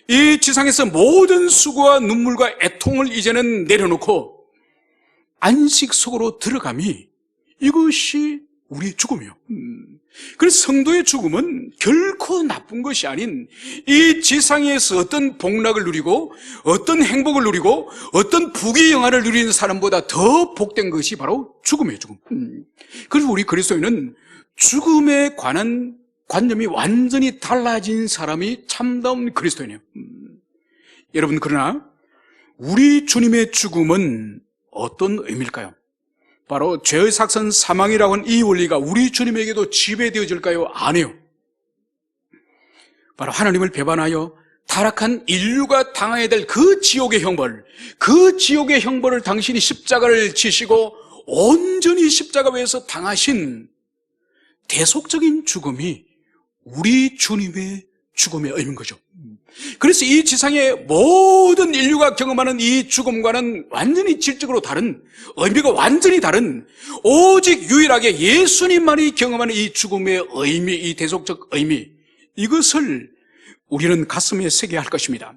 이 지상에서 모든 수고와 눈물과 애통을 이제는 내려놓고 안식 속으로 들어감이, 이것이 우리의 죽음이에요. 그래서 성도의 죽음은 결코 나쁜 것이 아닌, 이 지상에서 어떤 복락을 누리고 어떤 행복을 누리고 어떤 부귀 영화를 누리는 사람보다 더 복된 것이 바로 죽음이에요. 죽음. 그래서 우리 그리스도인은 죽음에 관한 관념이 완전히 달라진 사람이 참다운 그리스도인이에요. 여러분, 그러나 우리 주님의 죽음은 어떤 의미일까요? 바로 죄의 삭은 사망이라고 하는 이 원리가 우리 주님에게도 지배되어질까요? 아니에요. 바로 하나님을 배반하여 타락한 인류가 당해야 될 그 지옥의 형벌, 그 지옥의 형벌을 당신이 십자가를 지시고 온전히 십자가 위에서 당하신 대속적인 죽음이 우리 주님의 죽음의 의미인 거죠. 그래서 이 지상의 모든 인류가 경험하는 이 죽음과는 완전히 질적으로 다른, 의미가 완전히 다른, 오직 유일하게 예수님만이 경험하는 이 죽음의 의미, 이 대속적 의미, 이것을 우리는 가슴에 새겨야 할 것입니다.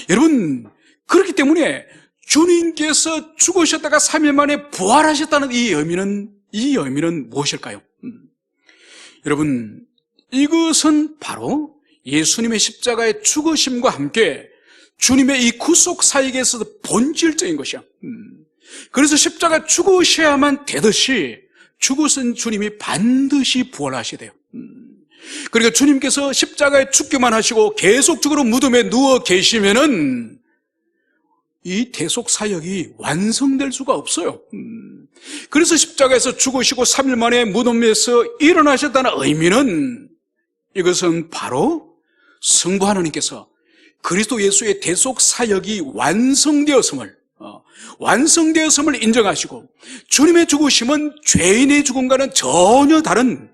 여러분, 그렇기 때문에 주님께서 죽으셨다가 3일 만에 부활하셨다는 이 의미는 무엇일까요? 여러분, 이것은 바로 예수님의 십자가의 죽으심과 함께 주님의 이 구속 사역에 있어서 본질적인 것이야. 그래서 십자가 죽으셔야만 되듯이 죽으신 주님이 반드시 부활하셔야 돼요. 그러니까 주님께서 십자가에 죽기만 하시고 계속적으로 무덤에 누워 계시면은 이 대속 사역이 완성될 수가 없어요. 그래서 십자가에서 죽으시고 3일 만에 무덤에서 일어나셨다는 의미는, 이것은 바로 성부 하나님께서 그리스도 예수의 대속 사역이 완성되었음을 인정하시고, 주님의 죽으심은 죄인의 죽음과는 전혀 다른,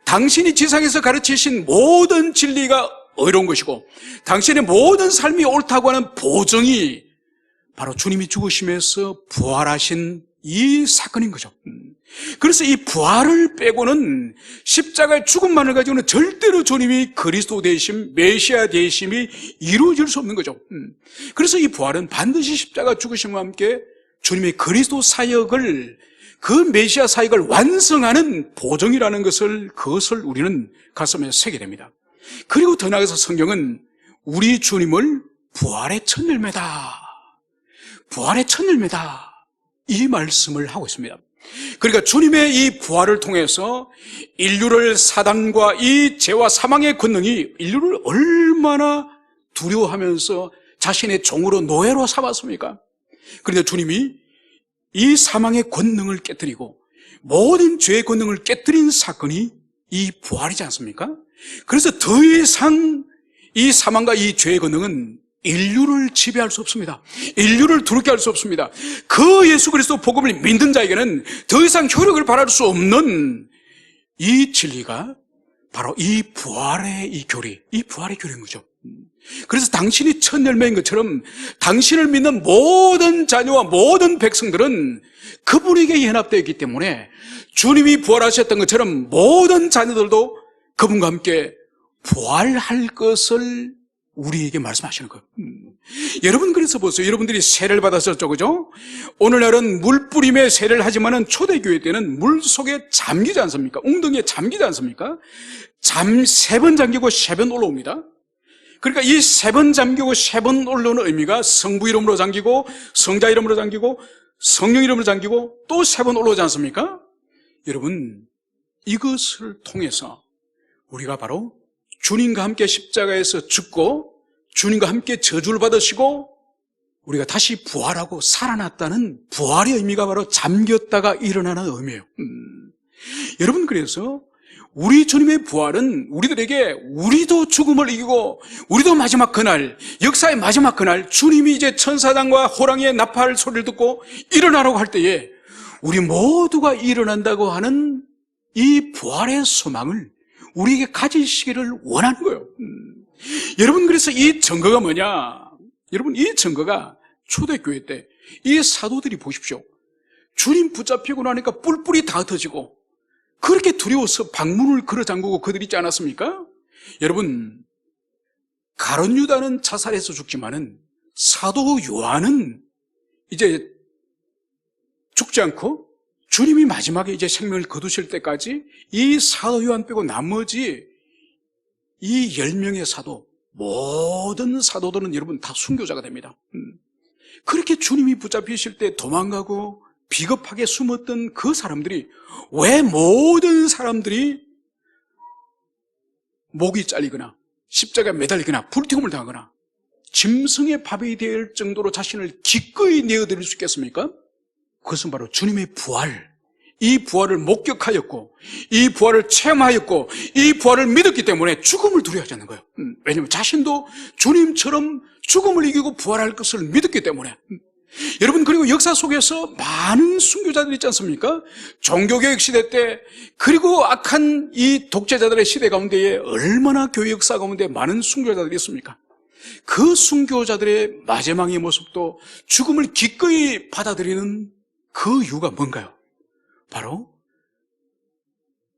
당신이 지상에서 가르치신 모든 진리가 의로운 것이고 당신의 모든 삶이 옳다고 하는 보증이 바로 주님이 죽으심에서 부활하신 이 사건인 거죠. 그래서 이 부활을 빼고는 십자가의 죽음만을 가지고는 절대로 주님이 그리스도 되심, 메시아 되심이 이루어질 수 없는 거죠. 그래서 이 부활은 반드시 십자가 죽으심과 함께 주님의 그리스도 사역을, 그 메시아 사역을 완성하는 보증이라는 그것을 우리는 가슴에 새게 됩니다. 그리고 더 나아가서 성경은 우리 주님을 부활의 첫 열매다, 부활의 첫 열매다, 이 말씀을 하고 있습니다. 그러니까 주님의 이 부활을 통해서 인류를 사단과 이 죄와 사망의 권능이 인류를 얼마나 두려워하면서 자신의 종으로 노예로 삼았습니까? 그런데 주님이 이 사망의 권능을 깨뜨리고 모든 죄의 권능을 깨뜨린 사건이 이 부활이지 않습니까? 그래서 더 이상 이 사망과 이 죄의 권능은 인류를 지배할 수 없습니다. 인류를 두렵게 할 수 없습니다. 그 예수 그리스도 복음을 믿는 자에게는 더 이상 효력을 발할 수 없는 이 진리가 바로 이 부활의 이 교리, 이 부활의 교리인 거죠. 그래서 당신이 첫 열매인 것처럼 당신을 믿는 모든 자녀와 모든 백성들은 그분에게 연합되어 있기 때문에 주님이 부활하셨던 것처럼 모든 자녀들도 그분과 함께 부활할 것을 우리에게 말씀하시는 거예요. 여러분, 그래서 보세요. 여러분들이 세례를 받았었죠, 그죠? 오늘날은 물뿌림에 세례를 하지만은 초대교회 때는 물 속에 잠기지 않습니까? 웅덩이에 잠기지 않습니까? 3번 잠기고 3번 올라옵니다. 그러니까 이 3번 잠기고 3번 올라오는 의미가 성부 이름으로 잠기고, 성자 이름으로 잠기고, 성령 이름으로 잠기고, 또 3번 올라오지 않습니까? 여러분, 이것을 통해서 우리가 바로 주님과 함께 십자가에서 죽고 주님과 함께 저주를 받으시고 우리가 다시 부활하고 살아났다는 부활의 의미가 바로 잠겼다가 일어나는 의미예요. 여러분, 그래서 우리 주님의 부활은 우리들에게, 우리도 죽음을 이기고 우리도 마지막 그날, 역사의 마지막 그날 주님이 이제 천사장과 호랑이의 나팔 소리를 듣고 일어나라고 할 때에 우리 모두가 일어난다고 하는 이 부활의 소망을 우리에게 가지시기를 원하는 거예요. 여러분, 그래서 이 증거가 뭐냐? 여러분, 이 증거가 초대교회 때 이 사도들이 보십시오. 주님 붙잡히고 나니까 뿔뿔이 다 흩어지고 그렇게 두려워서 방문을 걸어 잠그고 그들 있지 않았습니까? 여러분, 가룟 유다는 자살해서 죽지만은 사도 요한은 이제 죽지 않고 주님이 마지막에 이제 생명을 거두실 때까지 이 사도 요한 빼고 나머지 이 10명의 사도, 모든 사도들은 여러분 다 순교자가 됩니다. 그렇게 주님이 붙잡히실 때 도망가고 비겁하게 숨었던 그 사람들이, 왜 모든 사람들이 목이 잘리거나 십자가에 매달리거나 불태움을 당하거나 짐승의 밥이 될 정도로 자신을 기꺼이 내어드릴 수 있겠습니까? 그것은 바로 주님의 부활, 이 부활을 목격하였고 이 부활을 체험하였고 이 부활을 믿었기 때문에 죽음을 두려워하지 않는 거예요. 왜냐하면 자신도 주님처럼 죽음을 이기고 부활할 것을 믿었기 때문에. 여러분, 그리고 역사 속에서 많은 순교자들이 있지 않습니까? 종교개혁 시대 때, 그리고 악한 이 독재자들의 시대 가운데에 얼마나 교회 역사 가운데 많은 순교자들이 있습니까? 그 순교자들의 마지막의 모습도 죽음을 기꺼이 받아들이는 그 이유가 뭔가요? 바로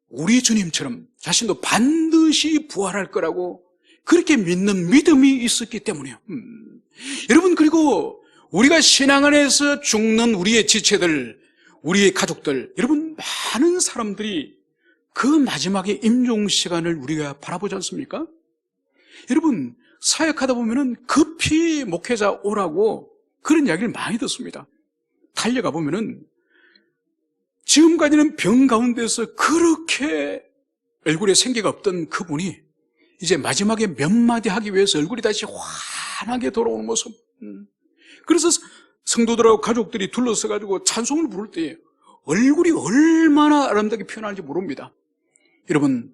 우리 주님처럼 자신도 반드시 부활할 거라고 그렇게 믿는 믿음이 있었기 때문이에요. 여러분, 그리고 우리가 신앙 안에서 죽는 우리의 지체들, 우리의 가족들, 여러분, 많은 사람들이 그 마지막의 임종 시간을 우리가 바라보지 않습니까? 여러분, 사역하다 보면은 급히 목회자 오라고 그런 이야기를 많이 듣습니다. 달려가 보면은 지금까지는 병 가운데서 그렇게 얼굴에 생기가 없던 그분이 이제 마지막에 몇 마디 하기 위해서 얼굴이 다시 환하게 돌아오는 모습. 그래서 성도들하고 가족들이 둘러서가지고 찬송을 부를 때 얼굴이 얼마나 아름답게 표현하는지 모릅니다. 여러분,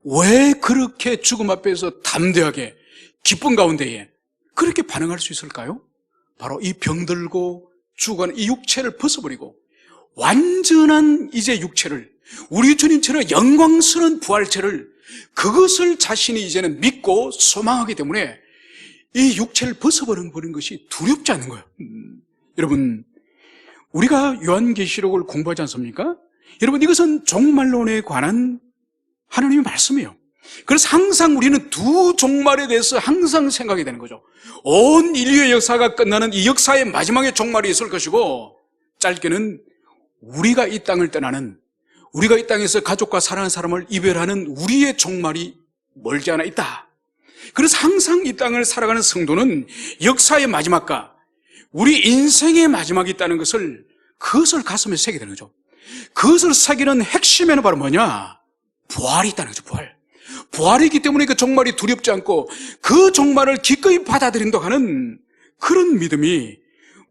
왜 그렇게 죽음 앞에서 담대하게 기쁜 가운데에 그렇게 반응할 수 있을까요? 바로 이 병들고 죽어가는 이 육체를 벗어버리고 완전한 이제 육체를, 우리 주님처럼 영광스러운 부활체를, 그것을 자신이 이제는 믿고 소망하기 때문에 이 육체를 벗어버리는 것이 두렵지 않은 거예요. 여러분, 우리가 요한계시록을 공부하지 않습니까? 여러분, 이것은 종말론에 관한 하나님의 말씀이에요. 그래서 항상 우리는 두 종말에 대해서 항상 생각이 되는 거죠. 온 인류의 역사가 끝나는 이 역사의 마지막에 종말이 있을 것이고, 짧게는 우리가 이 땅을 떠나는, 우리가 이 땅에서 가족과 사랑하는 사람을 이별하는 우리의 종말이 멀지 않아 있다. 그래서 항상 이 땅을 살아가는 성도는 역사의 마지막과 우리 인생의 마지막이 있다는 것을, 그것을 가슴에 새게 되는 거죠. 그것을 새기는 핵심에는 바로 뭐냐? 부활이 있다는 거죠. 부활이 있기 때문에 그 종말이 두렵지 않고 그 종말을 기꺼이 받아들인다고 하는 그런 믿음이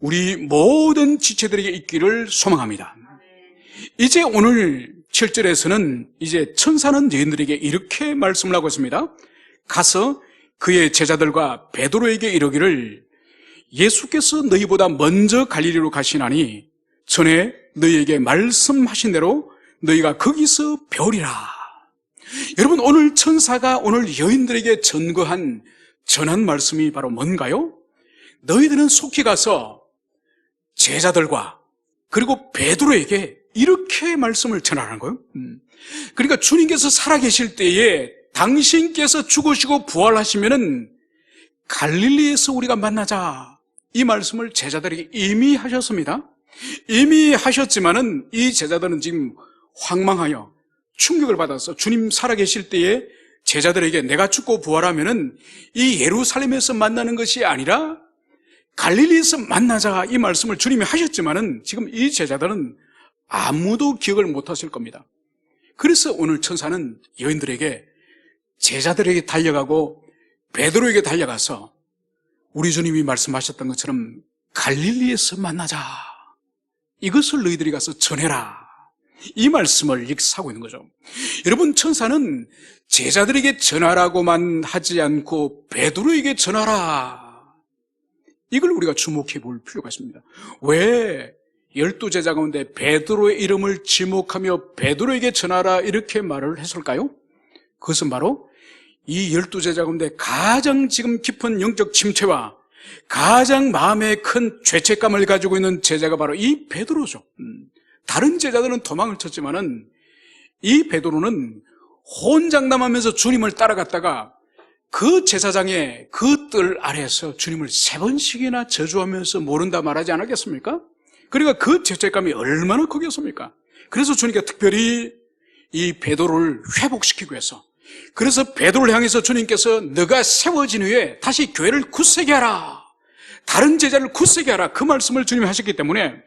우리 모든 지체들에게 있기를 소망합니다. 이제 오늘 7절에서는 이제 천사는 여인들에게 이렇게 말씀을 하고 있습니다. 가서 그의 제자들과 베드로에게 이르기를 예수께서 너희보다 먼저 갈릴리로 가시나니 전에 너희에게 말씀하신 대로 너희가 거기서 뵈리라. 여러분, 오늘 천사가 오늘 여인들에게 전한 말씀이 바로 뭔가요? 너희들은 속히 가서 제자들과 그리고 베드로에게 이렇게 말씀을 전하라는 거예요. 그러니까 주님께서 살아계실 때에 당신께서 죽으시고 부활하시면은 갈릴리에서 우리가 만나자, 이 말씀을 제자들에게 이미 하셨습니다. 이미 하셨지만은 이 제자들은 지금 황망하여 충격을 받아서 주님 살아계실 때에 제자들에게 내가 죽고 부활하면은 이 예루살렘에서 만나는 것이 아니라 갈릴리에서 만나자, 이 말씀을 주님이 하셨지만은 지금 이 제자들은 아무도 기억을 못 하실 겁니다. 그래서 오늘 천사는 여인들에게, 제자들에게 달려가고 베드로에게 달려가서 우리 주님이 말씀하셨던 것처럼 갈릴리에서 만나자, 이것을 너희들이 가서 전해라, 이 말씀을 익사하고 있는 거죠. 여러분, 천사는 제자들에게 전하라고만 하지 않고 베드로에게 전하라, 이걸 우리가 주목해 볼 필요가 있습니다. 왜 12제자 가운데 베드로의 이름을 지목하며 베드로에게 전하라 이렇게 말을 했을까요? 그것은 바로 이 12제자 가운데 가장 지금 깊은 영적 침체와 가장 마음에 큰 죄책감을 가지고 있는 제자가 바로 이 베드로죠. 다른 제자들은 도망을 쳤지만은 이 베드로는 혼장담하면서 주님을 따라갔다가 그 제사장의 그 뜰 아래에서 주님을 3번씩이나 저주하면서 모른다 말하지 않았겠습니까? 그러니까 그 죄책감이 얼마나 크겠습니까? 그래서 주님께 특별히 이 베드로를 회복시키기 위해서, 그래서 베드로를 향해서 주님께서 너가 세워진 후에 다시 교회를 굳세게 하라, 다른 제자를 굳세게 하라, 그 말씀을 주님이 하셨기 때문에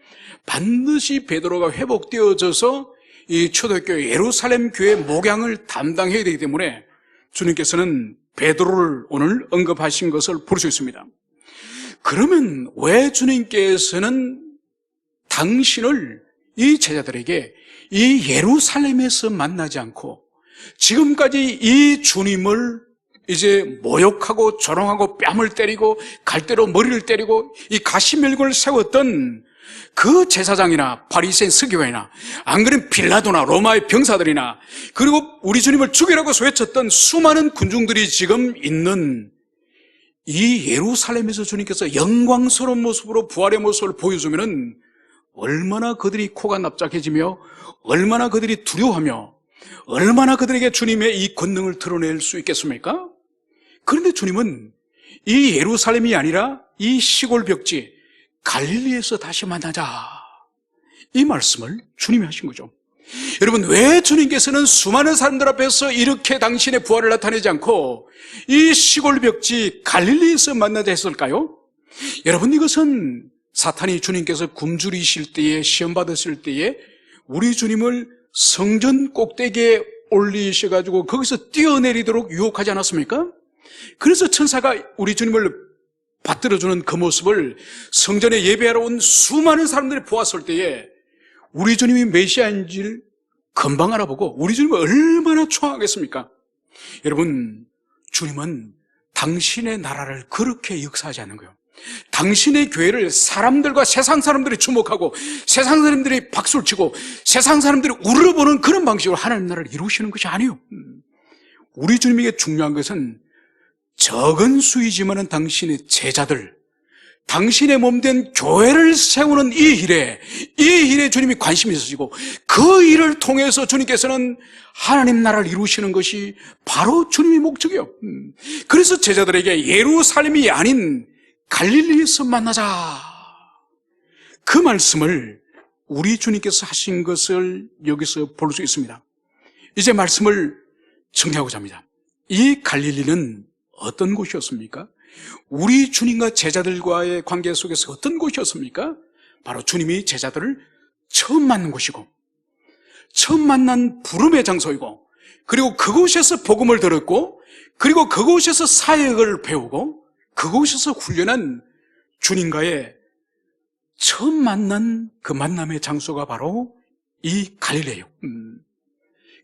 반드시 베드로가 회복되어져서 이 초대교회 예루살렘 교회 목양을 담당해야 되기 때문에 주님께서는 베드로를 오늘 언급하신 것을 볼 수 있습니다. 그러면 왜 주님께서는 당신을 이 제자들에게 이 예루살렘에서 만나지 않고 지금까지 이 주님을 이제 모욕하고 조롱하고 뺨을 때리고 갈대로 머리를 때리고 이 가시멜곤을 세웠던 그 제사장이나 바리새인 서기관이나 안 그러면 빌라도나 로마의 병사들이나 그리고 우리 주님을 죽이라고 소외쳤던 수많은 군중들이 지금 있는 이 예루살렘에서 주님께서 영광스러운 모습으로 부활의 모습을 보여주면은 얼마나 그들이 코가 납작해지며 얼마나 그들이 두려워하며 얼마나 그들에게 주님의 이 권능을 드러낼 수 있겠습니까? 그런데 주님은 이 예루살렘이 아니라 이 시골 벽지 갈릴리에서 다시 만나자, 이 말씀을 주님이 하신 거죠. 여러분, 왜 주님께서는 수많은 사람들 앞에서 이렇게 당신의 부활을 나타내지 않고 이 시골 벽지 갈릴리에서 만나자 했을까요? 여러분, 이것은 사탄이 주님께서 굶주리실 때에, 시험 받으실 때에 우리 주님을 성전 꼭대기에 올리셔가지고 거기서 뛰어내리도록 유혹하지 않았습니까? 그래서 천사가 우리 주님을 받들어주는 그 모습을 성전에 예배하러 온 수많은 사람들이 보았을 때에 우리 주님이 메시아인지를 금방 알아보고 우리 주님은 얼마나 좋아하겠습니까? 여러분, 주님은 당신의 나라를 그렇게 역사하지 않는 거예요. 당신의 교회를 사람들과 세상 사람들이 주목하고 세상 사람들이 박수를 치고 세상 사람들이 우러러보는 그런 방식으로 하나님 나라를 이루시는 것이 아니에요. 우리 주님에게 중요한 것은 적은 수이지만은 당신의 제자들, 당신의 몸된 교회를 세우는 이 일에 주님이 관심이 있으시고 그 일을 통해서 주님께서는 하나님 나라를 이루시는 것이 바로 주님의 목적이에요. 그래서 제자들에게 예루살렘이 아닌 갈릴리에서 만나자, 그 말씀을 우리 주님께서 하신 것을 여기서 볼 수 있습니다. 이제 말씀을 정리하고자 합니다. 이 갈릴리는 어떤 곳이었습니까? 우리 주님과 제자들과의 관계 속에서 어떤 곳이었습니까? 바로 주님이 제자들을 처음 만난 곳이고 처음 만난 부름의 장소이고 그리고 그곳에서 복음을 들었고 그리고 그곳에서 사역을 배우고 그곳에서 훈련한 주님과의 처음 만난 그 만남의 장소가 바로 이 갈릴리예요.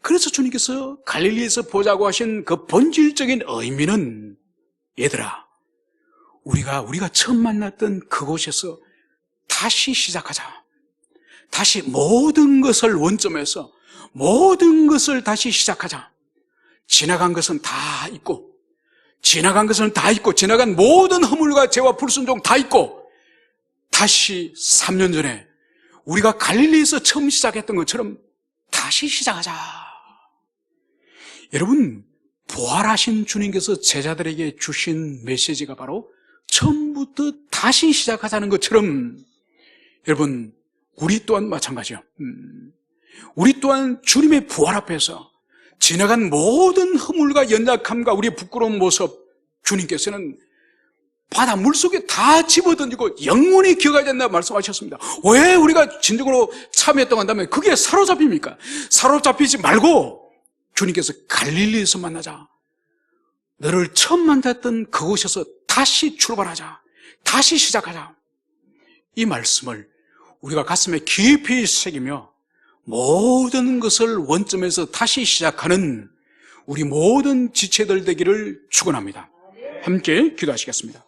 그래서 주님께서 갈릴리에서 보자고 하신 그 본질적인 의미는, 얘들아, 우리가 처음 만났던 그곳에서 다시 시작하자. 다시 모든 것을 원점에서 모든 것을 다시 시작하자. 지나간 것은 다 잊고 지나간 모든 허물과 죄와 불순종 다 잊고 다시 3년 전에 우리가 갈릴리에서 처음 시작했던 것처럼 다시 시작하자. 여러분, 부활하신 주님께서 제자들에게 주신 메시지가 바로 처음부터 다시 시작하자는 것처럼, 여러분, 우리 또한 마찬가지요. 우리 또한 주님의 부활 앞에서 지나간 모든 허물과 연약함과 우리의 부끄러운 모습, 주님께서는 바다 물속에 다 집어던지고 영원히 기억하지 않는다고 말씀하셨습니다. 왜 우리가 진정으로 참여했다고 한다면 그게 사로잡힙니까? 사로잡히지 말고 주님께서 갈릴리에서 만나자. 너를 처음 만났던 그곳에서 다시 출발하자. 다시 시작하자. 이 말씀을 우리가 가슴에 깊이 새기며 모든 것을 원점에서 다시 시작하는 우리 모든 지체들 되기를 축원합니다. 함께 기도하시겠습니다.